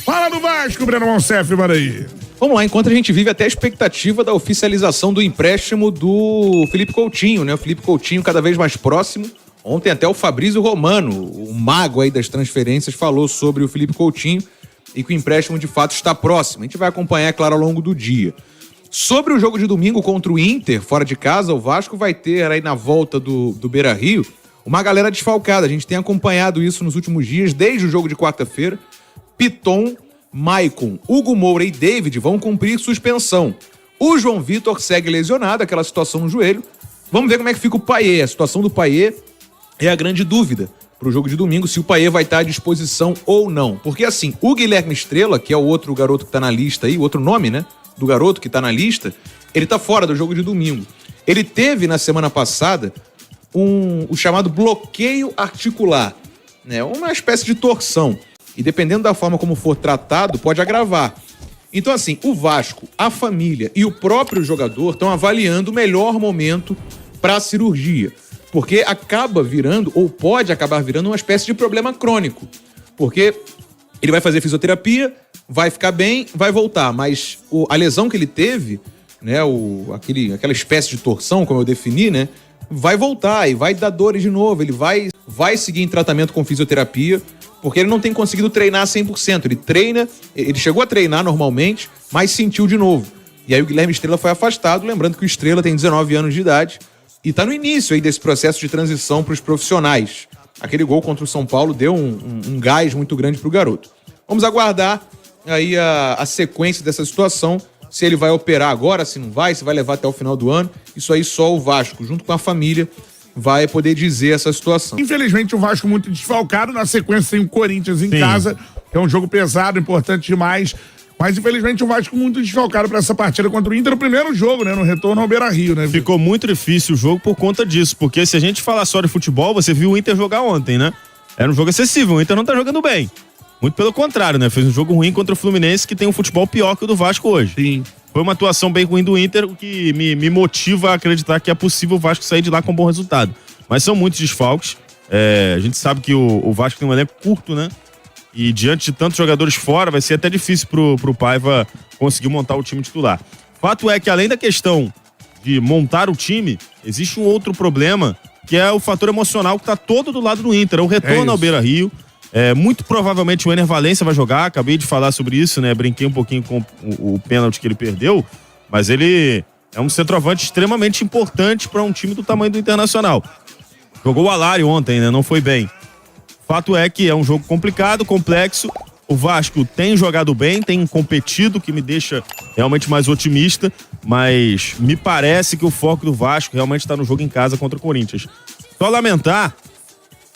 Fala do Vasco, Breno Monsef, manda aí. Vamos lá, enquanto a gente vive até a expectativa da oficialização do empréstimo do Felipe Coutinho, né? O Felipe Coutinho cada vez mais próximo. Ontem até o Fabrício Romano, o mago aí das transferências, falou sobre o Felipe Coutinho e que o empréstimo de fato está próximo. A gente vai acompanhar, é claro, ao longo do dia. Sobre o jogo de domingo contra o Inter, fora de casa, o Vasco vai ter aí na volta do Beira-Rio uma galera desfalcada. A gente tem acompanhado isso nos últimos dias, desde o jogo de quarta-feira. Piton, Maicon, Hugo Moura e David vão cumprir suspensão. O João Vitor segue lesionado, aquela situação no joelho. Vamos ver como é que fica o Payet. A situação do Payet é a grande dúvida para o jogo de domingo, se o Payet vai estar à disposição ou não. Porque assim, o Guilherme Estrela, que é o outro garoto que está na lista aí, o outro nome, né, do garoto que está na lista, ele está fora do jogo de domingo. Ele teve na semana passada o chamado bloqueio articular, né, uma espécie de torção. E dependendo da forma como for tratado, pode agravar. Então assim, o Vasco, a família e o próprio jogador estão avaliando o melhor momento para a cirurgia. Porque acaba virando, ou pode acabar virando, uma espécie de problema crônico. Porque ele vai fazer fisioterapia, vai ficar bem, vai voltar. Mas a lesão que ele teve, né, aquela espécie de torção, como eu defini, né, vai voltar e vai dar dores de novo. Ele vai seguir em tratamento com fisioterapia, porque ele não tem conseguido treinar 100%. Ele chegou a treinar normalmente, mas sentiu de novo. E aí o Guilherme Estrela foi afastado, lembrando que o Estrela tem 19 anos de idade, e tá no início aí desse processo de transição para os profissionais. Aquele gol contra o São Paulo deu um gás muito grande pro garoto. Vamos aguardar aí a sequência dessa situação, se ele vai operar agora, se não vai, se vai levar até o final do ano. Isso aí só o Vasco, junto com a família, vai poder dizer essa situação. Infelizmente o Vasco muito desfalcado, na sequência tem o Corinthians em casa, que é um jogo pesado, importante demais. Mas, infelizmente, o Vasco muito desfalcado para essa partida contra o Inter, no primeiro jogo, né? No retorno ao Beira-Rio, né? Ficou muito difícil o jogo por conta disso, porque se a gente falar só de futebol, você viu o Inter jogar ontem, né? Era um jogo excessivo, o Inter não tá jogando bem. Muito pelo contrário, né? Fez um jogo ruim contra o Fluminense, que tem um futebol pior que o do Vasco hoje. Sim. Foi uma atuação bem ruim do Inter, o que me motiva a acreditar que é possível o Vasco sair de lá com um bom resultado. Mas são muitos desfalques. A gente sabe que o Vasco tem um elenco curto, né? E diante de tantos jogadores fora, vai ser até difícil pro Paiva conseguir montar o time titular. Fato é que, além da questão de montar o time, existe um outro problema, que é o fator emocional que tá todo do lado do Inter. É o retorno ao Beira-Rio. Muito provavelmente o Ener Valencia vai jogar, acabei de falar sobre isso, né? Brinquei um pouquinho com o pênalti que ele perdeu, mas ele é um centroavante extremamente importante para um time do tamanho do Internacional. Jogou o Alário ontem, né? Não foi bem. Fato é que é um jogo complicado, complexo. O Vasco tem jogado bem, tem competido, que me deixa realmente mais otimista, mas me parece que o foco do Vasco realmente está no jogo em casa contra o Corinthians. Só lamentar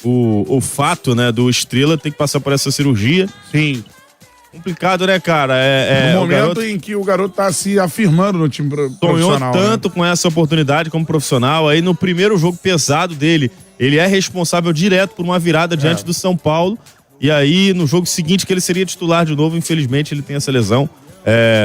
o fato, né, do Estrela ter que passar por essa cirurgia. Sim. Complicado, né, cara? No momento em que o garoto tá se afirmando no time profissional. Sonhou tanto, né, com essa oportunidade como profissional. Aí no primeiro jogo pesado dele, ele é responsável direto por uma virada diante do São Paulo. E aí, no jogo seguinte, que ele seria titular de novo, infelizmente, ele tem essa lesão.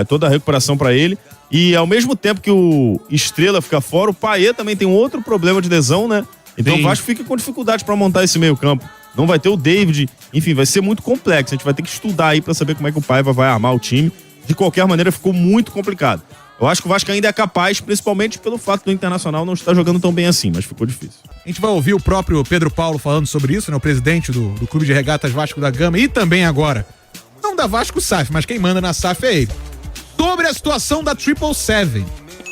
Toda a recuperação pra ele. E ao mesmo tempo que o Estrela fica fora, o Payet também tem um outro problema de lesão, né? Então o Vasco fica com dificuldade pra montar esse meio campo. Não vai ter o David. Enfim, vai ser muito complexo. A gente vai ter que estudar aí pra saber como é que o Paiva vai armar o time. De qualquer maneira, ficou muito complicado. Eu acho que o Vasco ainda é capaz, principalmente pelo fato do Internacional não estar jogando tão bem assim, mas ficou difícil. A gente vai ouvir o próprio Pedro Paulo falando sobre isso, né? O presidente do Clube de Regatas Vasco da Gama e também agora, não da Vasco SAF, mas quem manda na SAF é ele. Sobre a situação da 777,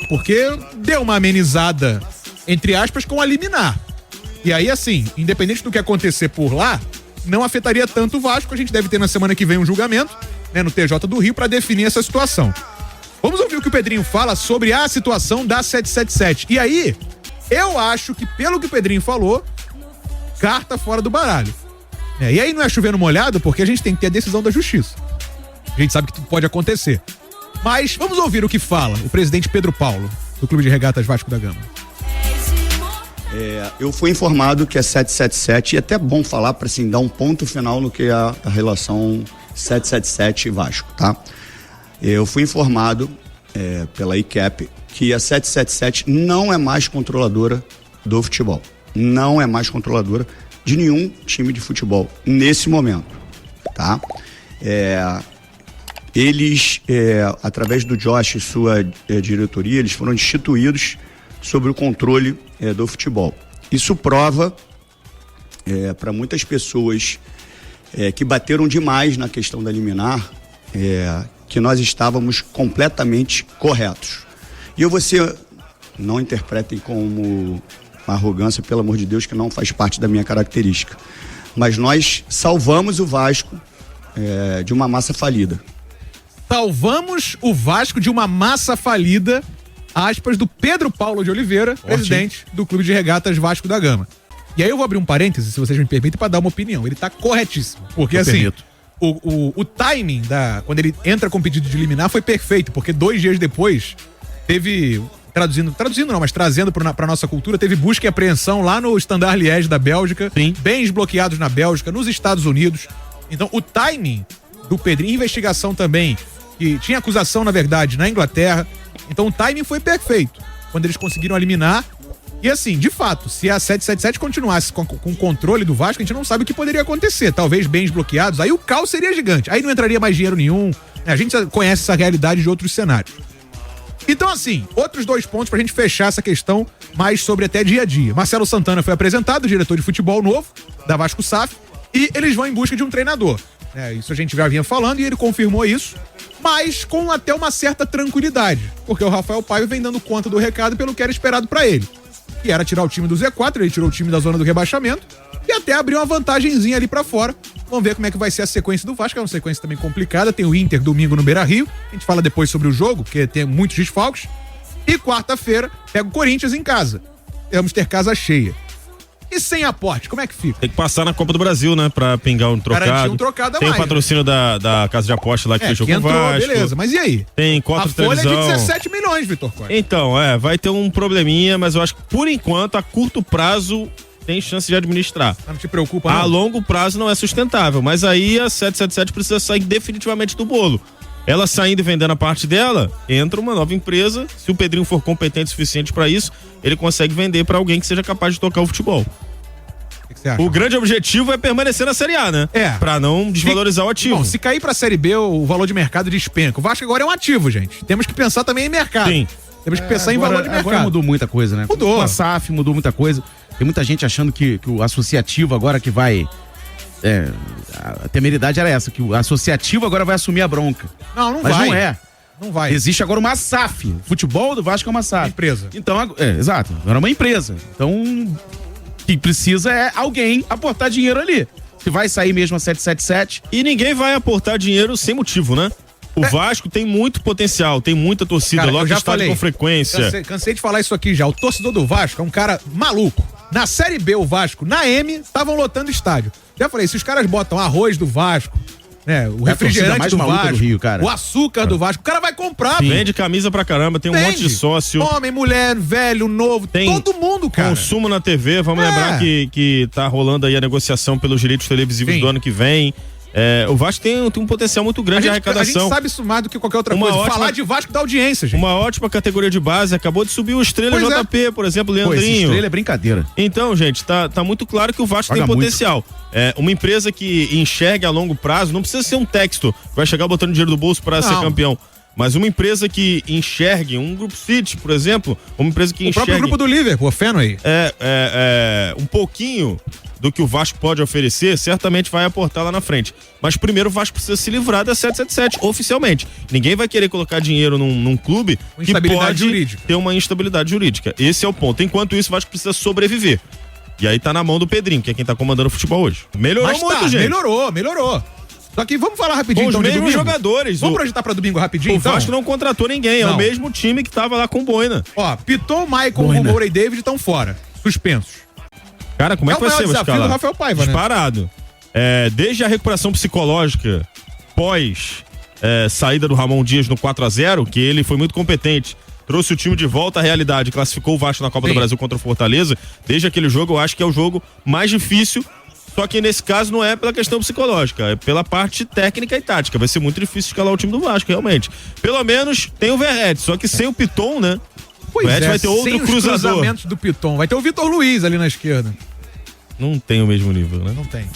porque deu uma amenizada, entre aspas, com a liminar. E aí, assim, independente do que acontecer por lá, não afetaria tanto o Vasco. A gente deve ter na semana que vem um julgamento, né, no TJ do Rio, para definir essa situação. Vamos ouvir o que o Pedrinho fala sobre a situação da 777. E aí, eu acho que, pelo que o Pedrinho falou, carta fora do baralho. E aí não é chover no molhado, porque a gente tem que ter a decisão da justiça. A gente sabe que tudo pode acontecer. Mas vamos ouvir o que fala o presidente Pedro Paulo, do Clube de Regatas Vasco da Gama. Eu fui informado que é 777, e é até bom falar para assim, dar um ponto final no que é a relação 777 e Vasco, tá? Eu fui informado pela ICAP que a 777 não é mais controladora do futebol. Não é mais controladora de nenhum time de futebol nesse momento, tá? eles, através do Josh e sua diretoria, eles foram instituídos sobre o controle do futebol. Isso prova para muitas pessoas que bateram demais na questão da liminar, que nós estávamos completamente corretos. E não interpretem como uma arrogância, pelo amor de Deus, que não faz parte da minha característica. Mas nós salvamos o Vasco de uma massa falida. Salvamos o Vasco de uma massa falida, aspas, do Pedro Paulo de Oliveira, presidente do Clube de Regatas Vasco da Gama. E aí eu vou abrir um parêntese, se vocês me permitem, para dar uma opinião. Ele tá corretíssimo. Porque assim, o timing quando ele entra com pedido de liminar foi perfeito, porque 2 dias depois teve, traduzindo não, mas trazendo pra nossa cultura, teve busca e apreensão lá no Standard Liège da Bélgica, bens bloqueados na Bélgica, nos Estados Unidos. Então o timing do Pedrinho, investigação também, que tinha acusação, na verdade, na Inglaterra. Então o timing foi perfeito, quando eles conseguiram eliminar. E assim, de fato, se a 777 continuasse com o controle do Vasco, a gente não sabe o que poderia acontecer. Talvez bens bloqueados, aí o caos seria gigante. Aí não entraria mais dinheiro nenhum. A gente conhece essa realidade de outros cenários. Então assim, outros 2 pontos pra gente fechar essa questão mais sobre até dia a dia. Marcelo Santana foi apresentado, diretor de futebol novo da Vasco SAF, e eles vão em busca de um treinador. Isso a gente já vinha falando e ele confirmou isso, mas com até uma certa tranquilidade, porque o Rafael Paiva vem dando conta do recado pelo que era esperado pra ele, que era tirar o time do Z4, ele tirou o time da zona do rebaixamento e até abriu uma vantagenzinha ali pra fora. Vamos ver como é que vai ser a sequência do Vasco, é uma sequência também complicada, tem o Inter domingo no Beira-Rio, a gente fala depois sobre o jogo, porque tem muitos desfalques, e quarta-feira pega o Corinthians em casa, vamos ter casa cheia. E sem aporte, como é que fica? Tem que passar na Copa do Brasil, né? Pra pingar um trocado. Garantir um trocado a Tem mais, o patrocínio da casa de aposta lá que fechou com o Vasco. Beleza, mas e aí? Tem cota de televisão. A folha é de 17 milhões. milhões, Vitor Costa. Então, vai ter um probleminha, mas eu acho que por enquanto, a curto prazo, tem chance de administrar. Não te preocupa, não? A longo prazo não é sustentável, mas aí a 777 precisa sair definitivamente do bolo. Ela saindo e vendendo a parte dela, entra uma nova empresa. Se o Pedrinho for competente o suficiente pra isso, ele consegue vender pra alguém que seja capaz de tocar o futebol. O grande objetivo é permanecer na Série A, né? Pra não desvalorizar o ativo. Bom, se cair pra Série B, o valor de mercado despenca. O Vasco agora é um ativo, gente. Temos que pensar também em mercado. Sim. Temos que pensar em valor de mercado. Agora mudou muita coisa, né? Mudou. A SAF mudou muita coisa. Tem muita gente achando que o associativo agora que vai... a temeridade era essa, que o associativo agora vai assumir a bronca. Não Mas vai. não é. Não vai. Existe agora uma SAF. O futebol do Vasco é uma SAF. Empresa. Então, exato. Agora é uma empresa. Então... que precisa é alguém aportar dinheiro ali. Se vai sair mesmo a 777. E ninguém vai aportar dinheiro sem motivo, né? O Vasco tem muito potencial, tem muita torcida, Cara, logo está com frequência. Cansei de falar isso aqui já. O torcedor do Vasco é um cara maluco. Na Série B, o Vasco, na M, estavam lotando estádio. Já falei, se os caras botam arroz do Vasco, o refrigerante mais do maluca Vasco, do Rio, cara. o açúcar do Vasco, o cara vai comprar. Vende camisa pra caramba, tem um monte de sócio. Homem, mulher, velho, novo, tem todo mundo, cara. Consumo na TV, vamos lembrar que tá rolando aí a negociação pelos direitos televisivos do ano que vem. O Vasco tem um potencial muito grande de arrecadação. A gente sabe isso mais do que qualquer outra coisa. Falar de Vasco dá audiência, gente. Uma ótima categoria de base. Acabou de subir o Estrela JP, por exemplo, Leandrinho. Esse Estrela é brincadeira. Então, gente, tá muito claro que o Vasco tem potencial. Uma empresa que enxergue a longo prazo, não precisa ser um texto que vai chegar botando dinheiro do bolso para ser campeão. Mas uma empresa que enxergue, um Group City, por exemplo, uma empresa que enxergue... O próprio grupo do Liverpool, o Fenway. Um pouquinho do que o Vasco pode oferecer, certamente vai aportar lá na frente. Mas primeiro o Vasco precisa se livrar da 777, oficialmente. Ninguém vai querer colocar dinheiro num clube que pode ter uma instabilidade jurídica. Esse é o ponto. Enquanto isso, o Vasco precisa sobreviver. E aí tá na mão do Pedrinho, que é quem tá comandando o futebol hoje. Melhorou muito, gente. Melhorou. Só que vamos falar rapidinho, com então, os mesmos domingo. Jogadores. Vamos projetar pra domingo rapidinho, então? O Vasco não contratou ninguém, é o mesmo time que tava lá com o Boina. Piton, Maicon, Moura e David estão fora, suspensos. Cara, como é que vai ser o desafio do Rafael Paiva, disparado. Desde a recuperação psicológica pós saída do Ramon Dias no 4-0, que ele foi muito competente, trouxe o time de volta à realidade, classificou o Vasco na Copa do Brasil contra o Fortaleza. Desde aquele jogo, eu acho que é o jogo mais difícil. Só que nesse caso não é pela questão psicológica, é pela parte técnica e tática. Vai ser muito difícil escalar o time do Vasco, realmente. Pelo menos tem o Verrete, só que sem o Piton, né? Pois o Verrete vai ter outro sem cruzador. Os cruzamentos do Piton. Vai ter o Vitor Luiz ali na esquerda. Não tem o mesmo nível, né? Não tem.